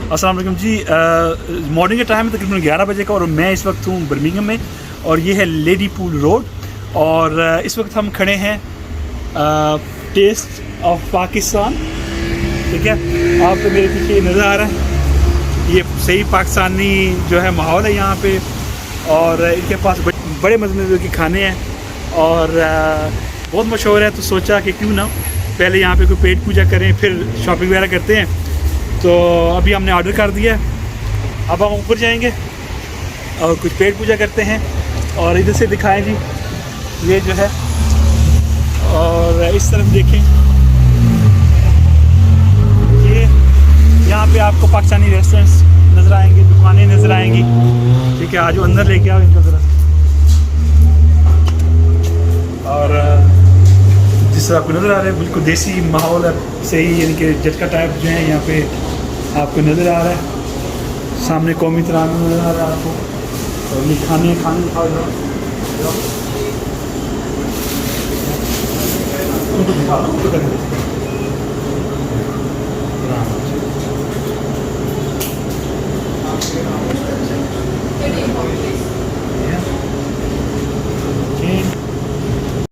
अस्सलाम वालेकुम जी। मॉर्निंग का टाइम है तकरीबन 11 बजे का और मैं इस वक्त हूँ बर्मिंघम में और ये है लेडी पूल रोड। और इस वक्त हम खड़े हैं टेस्ट ऑफ पाकिस्तान। ठीक है, आपको मेरे पीछे नज़र आ रहा है, ये सही पाकिस्तानी जो है माहौल है यहाँ पे। और इनके पास बड़े मज़े के खाने हैं और बहुत मशहूर है, तो सोचा कि क्यों ना पहले यहाँ पे कोई पेट पूजा करें फिर शॉपिंग वगैरह करते हैं। तो अभी हमने ऑर्डर कर दिया है, अब हम ऊपर जाएंगे और कुछ पेट पूजा करते हैं। और इधर से दिखाएं जी, ये जो है, और इस तरफ देखें, ये यहाँ पे आपको पाकिस्तानी रेस्टोरेंट्स नज़र आएंगे, दुकानें नज़र आएंगी। ठीक है, आज अंदर लेके आओ इनको ज़रा। और जिस तरह आपको नज़र आ रहा है बिल्कुल देसी माहौल है, सही, यानी कि झटका टाइप जो है यहाँ पे आपको नज़र आ रहा है। सामने कौमी तराना नज़र आ रहा है आपको। और ये खाने खाओ उनको दिखा दो, उनको करके